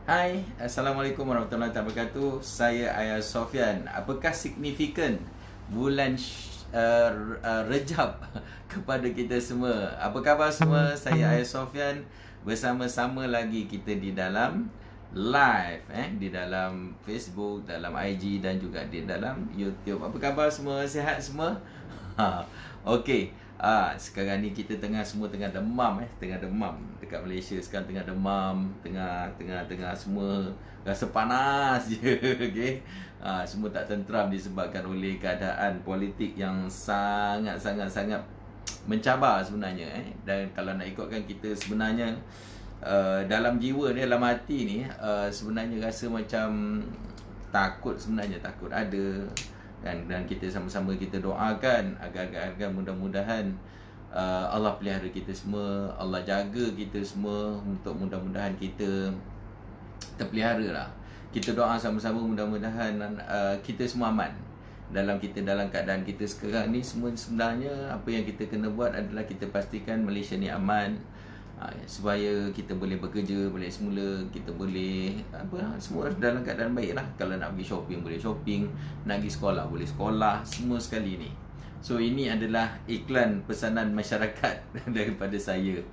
Hai, Assalamualaikum warahmatullahi wabarakatuh. Saya Ayaz Sofyan. Apakah signifikan bulan Rejab kepada kita semua? Apa khabar semua? Saya Ayaz Sofyan. Bersama-sama lagi kita di dalam live di dalam Facebook, dalam IG dan juga di dalam YouTube. Apa khabar semua? Sihat semua? Okey. Sekarang ni kita semua tengah demam tengah demam dekat Malaysia sekarang, tengah demam, tengah semua rasa panas je. Okey. Semua tak tenteram disebabkan oleh keadaan politik yang sangat mencabar sebenarnya dan kalau nak ikutkan kita sebenarnya dalam jiwa ni, dalam hati ni sebenarnya rasa macam takut, sebenarnya takut ada. Dan kita sama-sama kita doakan agar mudah-mudahan Allah pelihara kita semua, Allah jaga kita semua, untuk mudah-mudahan kita terpelihara lah. Kita doa sama-sama mudah-mudahan kita semua aman dalam keadaan kita sekarang ni. Semua sebenarnya apa yang kita kena buat adalah kita pastikan Malaysia ni aman, supaya kita boleh bekerja balik semula, kita boleh semua dalam keadaan baik lah. Kalau nak pergi shopping boleh shopping, nak pergi sekolah boleh sekolah, semua sekali ni. So ini adalah iklan pesanan masyarakat daripada saya.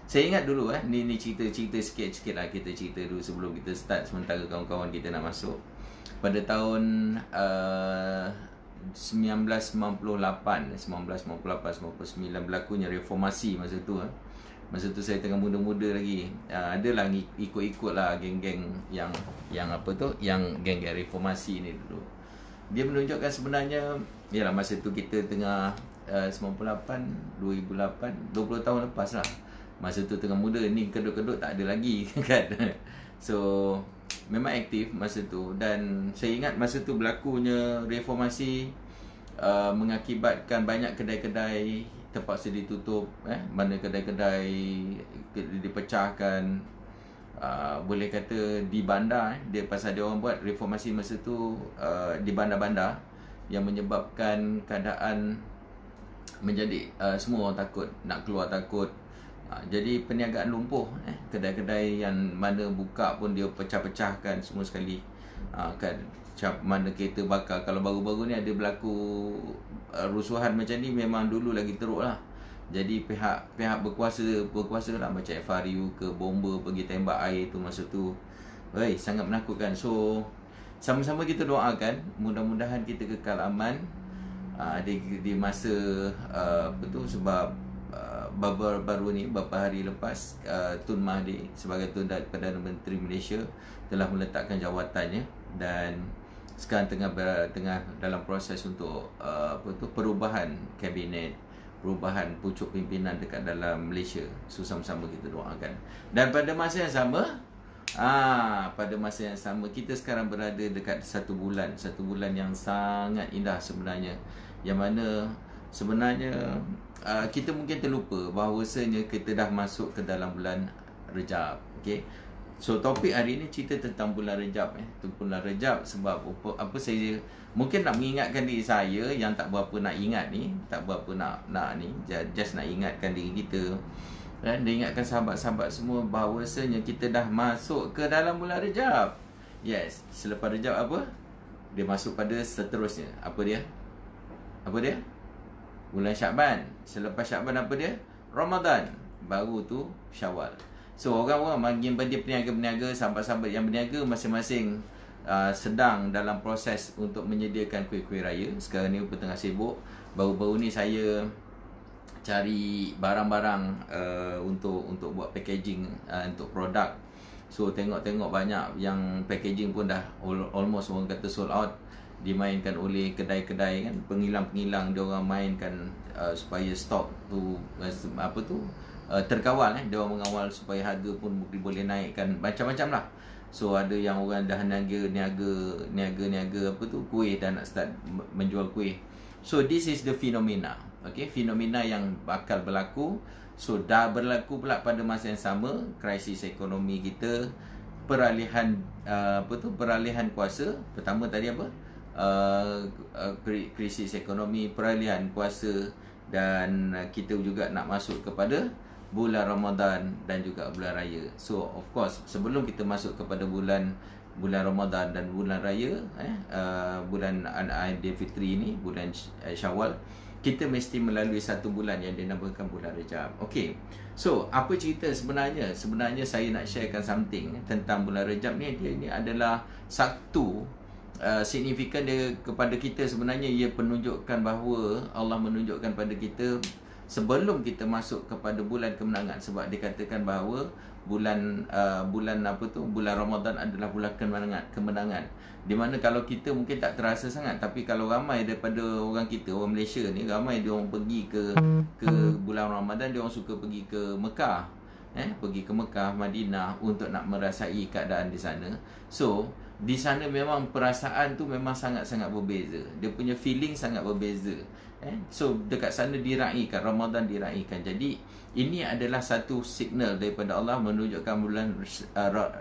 Saya ingat dulu ni cerita sikit lah, kita cerita dulu sebelum kita start, sementara kawan-kawan kita nak masuk. Pada tahun 1998, 1999 berlakunya reformasi masa tu. Masa tu saya tengah muda-muda lagi. Adalah ikut-ikut lah geng-geng yang geng-geng reformasi ni dulu. Dia menunjukkan sebenarnya, yalah masa tu kita tengah 98, 2008, 20 tahun lepas lah. Masa tu tengah muda, ni kedut-kedut tak ada lagi kan. So memang aktif masa tu. Dan saya ingat masa tu berlakunya reformasi mengakibatkan banyak kedai-kedai terpaksa ditutup, mana kedai-kedai dipecahkan. Boleh kata di bandar, dia pasal dia orang buat reformasi masa tu di bandar-bandar, yang menyebabkan keadaan menjadi semua orang takut, nak keluar takut. Jadi perniagaan lumpuh, kedai-kedai yang mana buka pun dia pecah-pecahkan semua sekali. Kan mana kereta bakar. Kalau baru-baru ni ada berlaku rusuhan macam ni, memang dulu lagi teruk lah. Jadi pihak berkuasa lah, macam FRU ke bomba pergi tembak air tu masa tu. Sangat menakutkan. So sama-sama kita doakan mudah-mudahan kita kekal aman di masa sebab baru ni, beberapa hari lepas, Tun Mahathir sebagai Perdana Menteri Malaysia telah meletakkan jawatannya, dan sekarang tengah dalam proses untuk perubahan kabinet, perubahan pucuk pimpinan dekat dalam Malaysia. So sama-sama kita doakan. Dan pada masa yang sama kita sekarang berada dekat satu bulan yang sangat indah sebenarnya, yang mana sebenarnya kita mungkin terlupa bahawasanya kita dah masuk ke dalam bulan Rejab. Okay? So topik hari ni cerita tentang bulan Rejab. Bulan Rejab sebab apa, saya mungkin nak mengingatkan diri saya yang tak berapa nak ingat ni, tak berapa nak ni, just nak ingatkan diri kita, dan ingatkan sahabat-sahabat semua bahawasanya kita dah masuk ke dalam bulan Rejab. Yes, selepas Rejab apa? Dia masuk pada seterusnya. Apa dia? Bulan Syakban. Selepas Syakban apa dia? Ramadan. Baru tu Syawal. So orang-orang bagi peniaga-peniaga, sahabat-sahabat yang berniaga, masing-masing sedang dalam proses untuk menyediakan kuih-kuih raya. Sekarang ni tengah sibuk. Baru-baru ni saya cari barang-barang untuk buat packaging untuk produk. So tengok banyak yang packaging pun dah almost orang kata sold out. Dimainkan oleh kedai-kedai kan, pengilang-pengilang dia orang mainkan supaya stok tu terkawal. Dia orang mengawal supaya harga pun boleh naikkan macam-macam lah. So ada yang orang dah niaga kuih, dah nak start menjual kuih. So this is the phenomena. Okay, fenomena yang bakal berlaku. So dah berlaku pula pada masa yang sama, krisis ekonomi kita, peralihan kuasa. Pertama tadi krisis ekonomi, peralihan kuasa, dan kita juga nak masuk kepada bulan Ramadan dan juga bulan raya. So of course sebelum kita masuk kepada bulan Ramadan dan bulan raya, bulan Aidilfitri ini, bulan Syawal, kita mesti melalui satu bulan yang dinamakan bulan Rejab. Okey. So, apa cerita sebenarnya? Sebenarnya saya nak sharekan something tentang bulan Rejab ni. Dia ni adalah satu signifikan dia kepada kita. Sebenarnya ia penunjukkan bahawa Allah menunjukkan pada kita sebelum kita masuk kepada bulan kemenangan, sebab dikatakan bahawa bulan Ramadan adalah bulan kemenangan. Di mana kalau kita mungkin tak terasa sangat, tapi kalau ramai daripada orang kita, orang Malaysia ni, ramai dia orang pergi ke bulan Ramadan, dia orang suka pergi ke Mekah, pergi ke Mekah, Madinah untuk nak merasai keadaan di sana. So di sana memang perasaan tu memang sangat-sangat berbeza. Dia punya feeling sangat berbeza. So dekat sana diraikan, Ramadan diraikan. Jadi ini adalah satu signal daripada Allah menunjukkan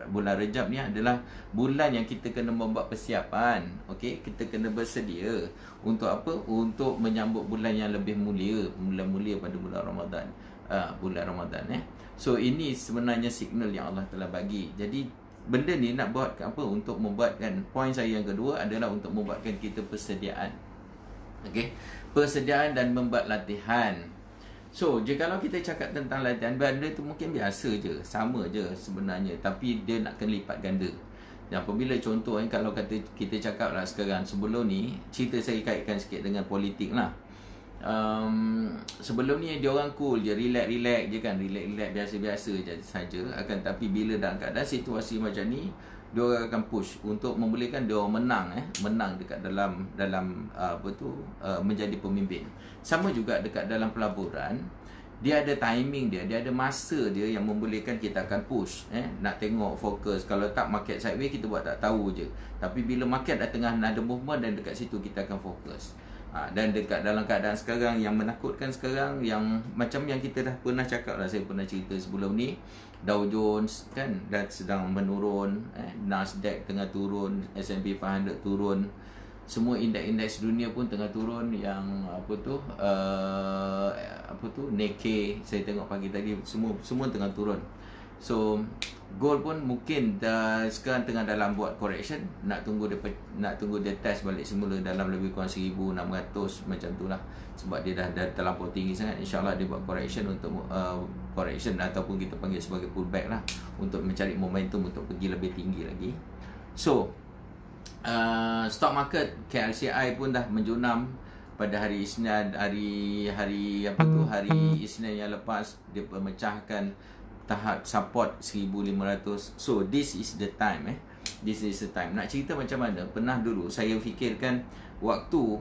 bulan Rejab ni adalah bulan yang kita kena membuat persiapan. Okey, kita kena bersedia untuk apa? Untuk menyambut bulan yang lebih mulia, mulia pada bulan Ramadan. So ini sebenarnya signal yang Allah telah bagi. Jadi benda ni nak buat apa? Untuk membuatkan, poin saya yang kedua adalah untuk membuatkan kita persediaan. Okey, persediaan dan membuat latihan. So, jikalau kita cakap tentang latihan, benda tu mungkin biasa je, sama je sebenarnya, tapi dia nak kena lipat ganda. Dan apabila contoh kalau kata kita cakap lah sekarang, sebelum ni cerita saya kaitkan sikit dengan politik lah. Sebelum ni dia orang cool je, relax je kan, relax biasa-biasa je saja. Akan tapi bila dalam keadaan situasi macam ni, dia orang akan push untuk membolehkan dia orang menang dekat dalam menjadi pemimpin. Sama juga dekat dalam pelaburan, dia ada timing dia ada masa dia yang membolehkan kita akan push, nak tengok fokus. Kalau tak market sideways, kita buat tak tahu je. Tapi bila market dah tengah ada movement, dan dekat situ kita akan fokus. Dan dekat dalam keadaan sekarang yang menakutkan sekarang, yang macam yang kita dah pernah cakap lah, saya pernah cerita sebelum ni, Dow Jones kan dah sedang menurun, Nasdaq tengah turun, S&P 500 turun, semua indeks dunia pun tengah turun. Yang Nikkei saya tengok pagi tadi, semua tengah turun. So gold pun mungkin sekarang tengah dalam buat correction, nak tunggu dia test balik semula dalam lebih kurang 1,600 macam tu lah, sebab dia dah terlampau tinggi sangat. InsyaAllah dia buat correction untuk correction ataupun kita panggil sebagai pullback lah, untuk mencari momentum untuk pergi lebih tinggi lagi. So stock market KLCI pun dah menjunam pada hari Isnin, hari Isnin yang lepas. Dia memecahkan tahap support 1,500. So this is the time. This is the time. Nak cerita macam mana? Pernah dulu saya fikirkan waktu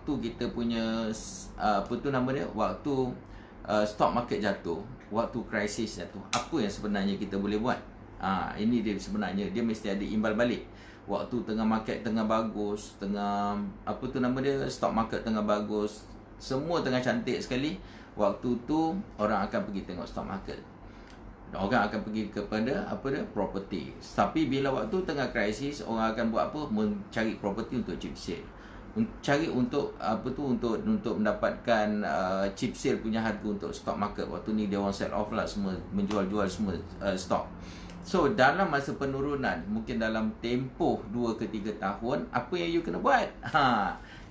kita punya waktu stock market jatuh, waktu krisis jatuh, apa yang sebenarnya kita boleh buat? Ini dia sebenarnya, dia mesti ada imbal balik. Waktu tengah market tengah bagus, stock market tengah bagus, semua tengah cantik sekali, waktu tu orang akan pergi tengok stock market. Orang akan pergi kepada property. Tapi bila waktu tengah krisis, orang akan buat apa? Mencari property untuk cheap sale. Cari untuk untuk mendapatkan cheap sale punya harga untuk stock market. Waktu ni dia orang sell off lah semua, menjual-jual semua stock. So dalam masa penurunan, mungkin dalam tempoh 2 ke 3 tahun, apa yang you kena buat?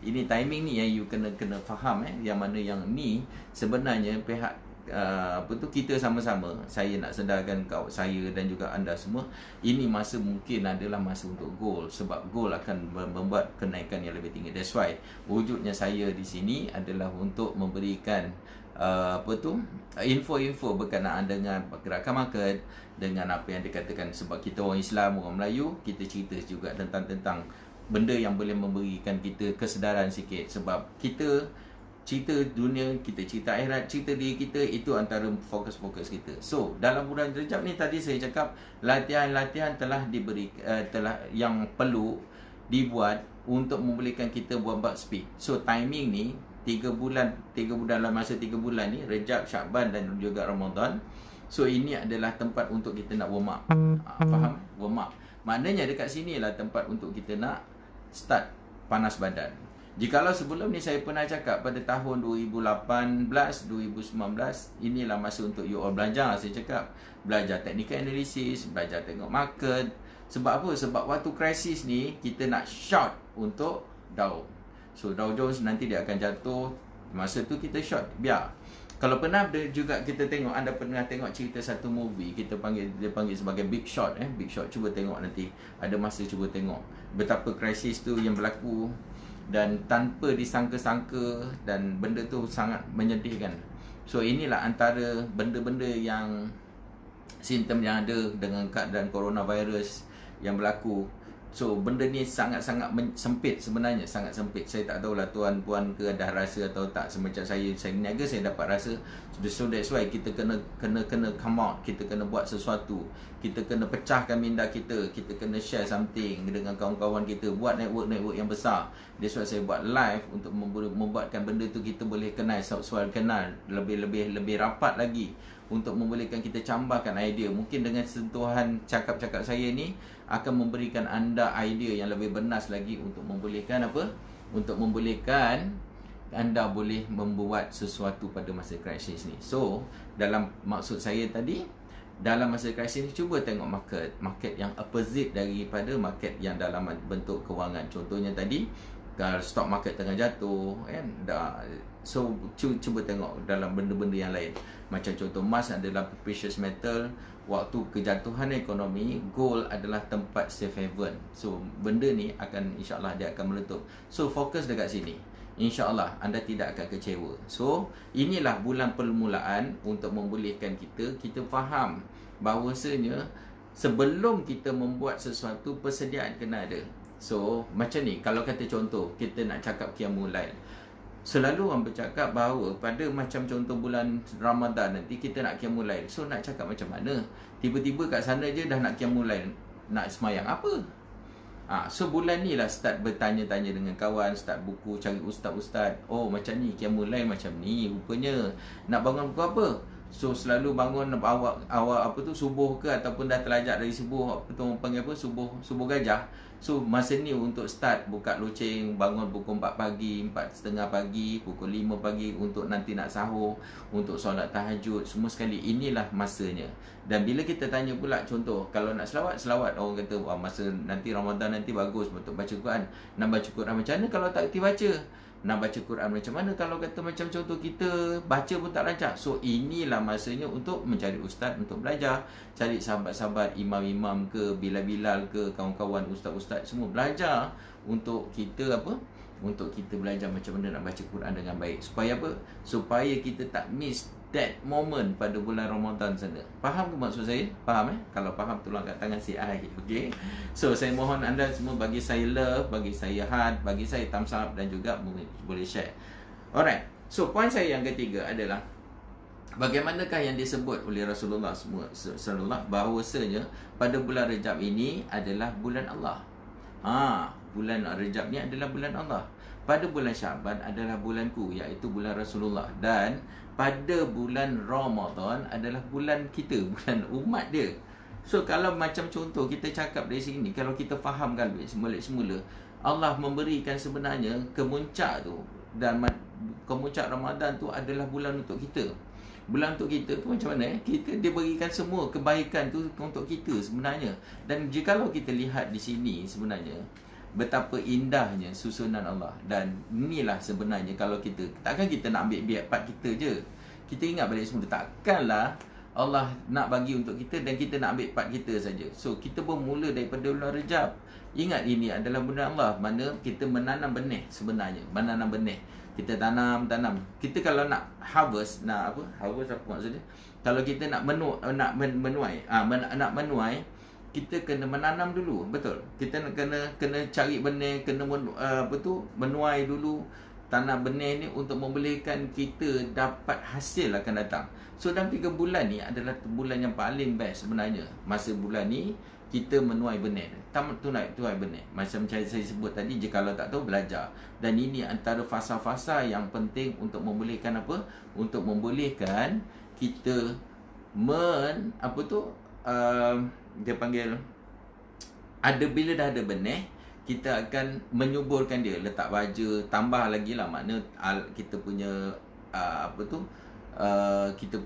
Ini timing ni yang you kena faham, yang mana yang ni sebenarnya pihak kita sama-sama, saya nak sedarkan saya dan juga anda semua, ini masa mungkin adalah masa untuk gold, sebab gold akan membuat kenaikan yang lebih tinggi. That's why wujudnya saya di sini adalah untuk memberikan info-info berkenaan dengan pergerakan market, dengan apa yang dikatakan, sebab kita orang Islam, orang Melayu, kita cerita juga tentang benda yang boleh memberikan kita kesedaran sikit. Sebab kita cerita dunia, kita cerita akhirat, cerita diri kita, itu antara fokus-fokus kita. So dalam bulan Rejab ni, tadi saya cakap latihan-latihan telah yang perlu dibuat untuk membolehkan kita buat speed. So timing ni 3 bulan dalam masa 3 bulan ni, Rejab, Syakban dan juga Ramadan. So ini adalah tempat untuk kita nak warm up. Faham? Warm up. Maknanya dekat sini lah tempat untuk kita nak start panas badan. Jikalau sebelum ni saya pernah cakap pada tahun 2018, 2019, inilah masa untuk you all belajar. Saya cakap belajar technical analysis, belajar tengok market. Sebab apa? Sebab waktu krisis ni kita nak short untuk Dow. So Dow Jones nanti dia akan jatuh. Masa tu kita short, biar. Kalau pernah juga kita tengok, anda pernah tengok cerita satu movie, dia panggil sebagai Big Short. Big Short, cuba tengok nanti. Ada masa cuba tengok betapa krisis tu yang berlaku dan tanpa disangka-sangka, dan benda tu sangat menyedihkan. So inilah antara benda-benda yang simptom yang ada dengan keadaan coronavirus yang berlaku. So benda ni sangat-sangat sempit sebenarnya, sangat sempit. Saya tak tahulah tuan-puan ke dah rasa atau tak. Semacam saya niaga, saya dapat rasa. So that's why kita kena come out, kita kena buat sesuatu. Kita kena pecahkan minda kita kena share something dengan kawan-kawan kita, buat network yang besar. That's why saya buat live untuk membuatkan benda tu kita boleh kenal, soal kenal lebih rapat lagi, untuk membolehkan kita campurkan idea. Mungkin dengan sentuhan cakap-cakap saya ni akan memberikan anda idea yang lebih bernas lagi untuk membolehkan apa? Untuk membolehkan anda boleh membuat sesuatu pada masa krisis ni. So, dalam maksud saya tadi, dalam masa krisis ni cuba tengok market yang opposite daripada market yang dalam bentuk kewangan. Contohnya tadi, kalau stock market tengah jatuh kan, so cuba tengok dalam benda-benda yang lain. Macam contoh emas adalah precious metal. Waktu kejatuhan ekonomi, gold adalah tempat safe haven. So benda ni akan, insyaAllah dia akan meletup. So fokus dekat sini, InsyaAllah anda tidak akan kecewa. So inilah bulan permulaan untuk membolehkan kita faham bahawasanya sebelum kita membuat sesuatu, persediaan kena ada. So macam ni, kalau kata contoh kita nak cakap Qiyamul Lail, selalu orang bercakap bahawa pada macam contoh bulan Ramadan nanti kita nak Qiyamul Lail. So nak cakap macam mana? Tiba-tiba kat sana je dah nak Qiyamul Lail, nak semayang apa? So bulan ni lah start bertanya-tanya dengan kawan, start buku, cari ustaz-ustaz. Oh macam ni, Qiyamul Lail macam ni rupanya. Nak bangun pukul apa? So selalu bangun awak apa tu, subuh ke, ataupun dah terlajak dari subuh, apa tu orang panggil apa, subuh gajah. So masa ni untuk start buka loceng, bangun pukul 4 pagi, 4:30 pagi, pukul 5 pagi untuk nanti nak sahur, untuk solat tahajud, semua sekali. Inilah masanya. Dan bila kita tanya pula contoh, kalau nak selawat, orang kata wah, masa nanti Ramadan nanti bagus untuk baca Quran. Nak baca Quran macam mana kalau tak kerti baca? Nak baca Quran macam mana kalau kata macam contoh kita baca pun tak lancar? So inilah masanya untuk mencari ustaz, untuk belajar. Cari sahabat-sahabat, imam-imam ke, bilal-bilal ke, kawan-kawan ustaz-ustaz, semua belajar untuk kita apa? Untuk kita belajar macam mana nak baca Quran dengan baik. Supaya apa? Supaya kita tak miss that moment pada bulan Ramadan sana. Faham ke maksud saya? Faham Kalau faham, tolong kat tangan si I. Okay? So saya mohon anda semua bagi saya love, bagi saya heart, bagi saya thumbs up, dan juga boleh share. Alright. So point saya yang ketiga adalah bagaimanakah yang disebut oleh Rasulullah sallallahu bahawasanya pada bulan Rejab ini adalah bulan Allah. Bulan Rejab ni adalah bulan Allah. Pada bulan Syaban adalah bulanku, iaitu bulan Rasulullah. Dan pada bulan Ramadan adalah bulan kita, bulan umat dia. So kalau macam contoh kita cakap dari sini, kalau kita fahamkan semula, Allah memberikan sebenarnya kemuncak tu, dan kemuncak Ramadan tu adalah bulan untuk kita. Bulan untuk kita tu macam mana? Dia berikan semua kebaikan tu untuk kita sebenarnya. Dan jikalau kita lihat di sini sebenarnya, betapa indahnya susunan Allah. Dan inilah sebenarnya, kalau takkan kita nak ambil part kita je. Kita ingat balik semula, takkanlah Allah nak bagi untuk kita dan kita nak ambil part kita saja. So kita bermula daripada bulan Rejab. Ingat ini adalah bulan Allah, mana kita menanam benih sebenarnya. Menanam benih, kita tanam. Kita kalau nak harvest, nak apa? Harvest apa maksudnya? Kalau kita nak menuai, kita kena menanam dulu, betul. Kita kena cari benih, kena menuai dulu, tanam benih ni untuk membolehkan kita dapat hasil akan datang. So dalam 3 bulan ni adalah bulan yang paling best sebenarnya. Masa bulan ni kita menuai benih, tuai benih. Macam saya sebut tadi, jikalau tak tahu, belajar. Dan ini antara fasa-fasa yang penting untuk membolehkan apa? Untuk membolehkan kita dia panggil, bila dah ada benih, kita akan menyuburkan dia, letak baja, tambah lagi lah, makna kita punya apa tu, kita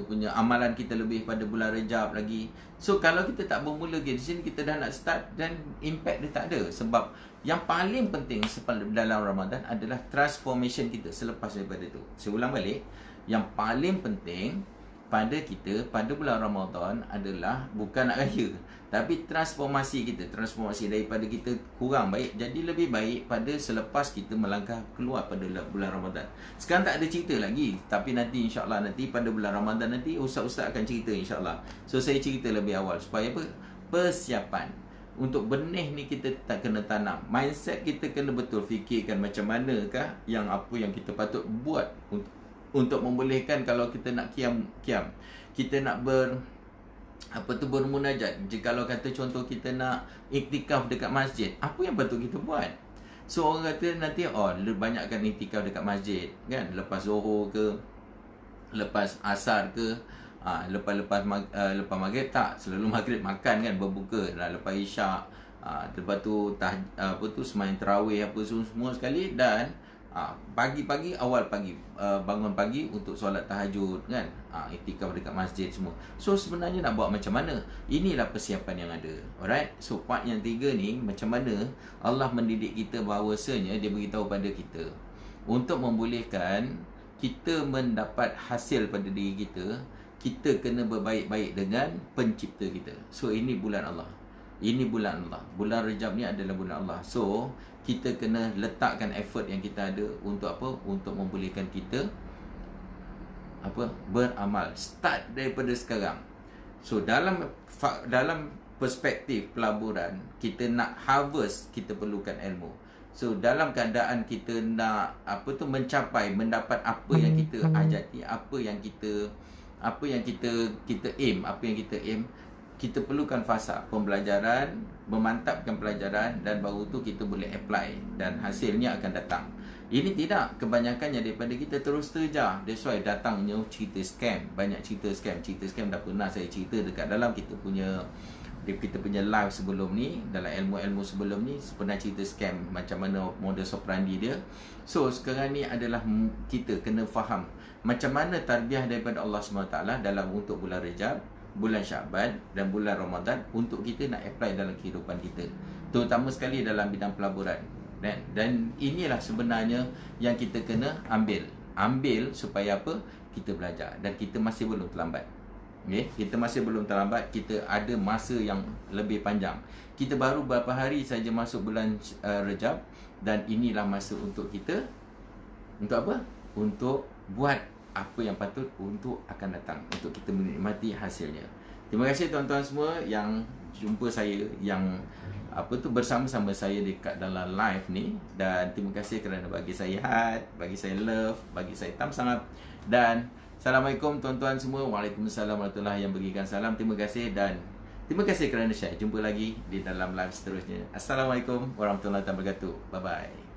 punya amalan kita lebih pada bulan Rejab lagi. So kalau kita tak bermula di sini, kita dah nak start, dan impact dia tak ada. Sebab yang paling penting dalam Ramadan adalah transformation kita selepas daripada tu. Saya ulang balik, yang paling penting pada kita pada bulan Ramadan adalah bukan nak raya, tapi transformasi kita, transformasi daripada kita kurang baik jadi lebih baik pada selepas kita melangkah keluar pada bulan Ramadan. Sekarang tak ada cerita lagi, tapi nanti insya-Allah nanti pada bulan Ramadan nanti ustaz-ustaz akan cerita insya-Allah. So saya cerita lebih awal supaya apa? Persiapan untuk benih ni kita tak kena tanam. Mindset kita kena betul, fikirkan macam manakah yang apa yang kita patut buat untuk membolehkan kalau kita nak kiam, kita nak bermunajat. Jikalau kata contoh kita nak iktikaf dekat masjid, apa yang patut kita buat? So orang kata nanti banyakkan iktikaf dekat masjid kan, lepas Zuhur ke, lepas Asar ke, lepas maghrib tak, selalu maghrib makan kan, berbuka, dan lepas Isyak, lepas tu sembahyang tarawih apa semua sekali, dan pagi-pagi, awal pagi, bangun pagi untuk solat tahajud kan, iktikaf dekat masjid semua. So sebenarnya nak buat macam mana? Inilah persiapan yang ada. Alright. So part yang 3 ni, macam mana Allah mendidik kita bahawasanya dia beritahu pada kita untuk membolehkan kita mendapat hasil pada diri kita, kita kena berbaik-baik dengan pencipta kita. So ini bulan Allah. Ini bulan Allah. Bulan Rejab ni adalah bulan Allah. So kita kena letakkan effort yang kita ada untuk apa? Untuk membolehkan kita beramal. Start daripada sekarang. So dalam perspektif pelaburan, kita nak harvest, kita perlukan ilmu. So dalam keadaan kita nak mendapat apa yang kita hajati, apa yang kita aim, kita perlukan fasa pembelajaran, memantapkan pelajaran, dan baru tu kita boleh apply dan hasilnya akan datang. Ini tidak, kebanyakannya daripada kita terus terjah. That's why datangnya cerita scam, banyak cerita scam dah pernah saya cerita dekat dalam kita punya live sebelum ni, dalam ilmu-ilmu sebelum ni pernah cerita scam macam mana modus operandi dia. So sekarang ni adalah kita kena faham macam mana tarbiyah daripada Allah SWT dalam untuk bulan Rejab, bulan Syaban dan bulan Ramadan untuk kita nak apply dalam kehidupan kita, terutama sekali dalam bidang pelaburan. Dan inilah sebenarnya yang kita kena ambil supaya apa? Kita belajar, dan kita masih belum terlambat. Okay? Kita masih belum terlambat, kita ada masa yang lebih panjang. Kita baru beberapa hari saja masuk bulan Rejab, dan inilah masa untuk kita untuk apa? Untuk buat apa yang patut untuk akan datang, untuk kita menikmati hasilnya. Terima kasih tuan-tuan semua yang jumpa saya, yang bersama-sama saya dekat dalam live ni, dan terima kasih kerana bagi saya heart, bagi saya love, bagi saya thumbs up, dan Assalamualaikum tuan-tuan semua. Waalaikumsalam warahmatullahi yang berikan salam. Terima kasih, dan terima kasih kerana share. Jumpa lagi di dalam live seterusnya. Assalamualaikum warahmatullahi wabarakatuh. Bye bye.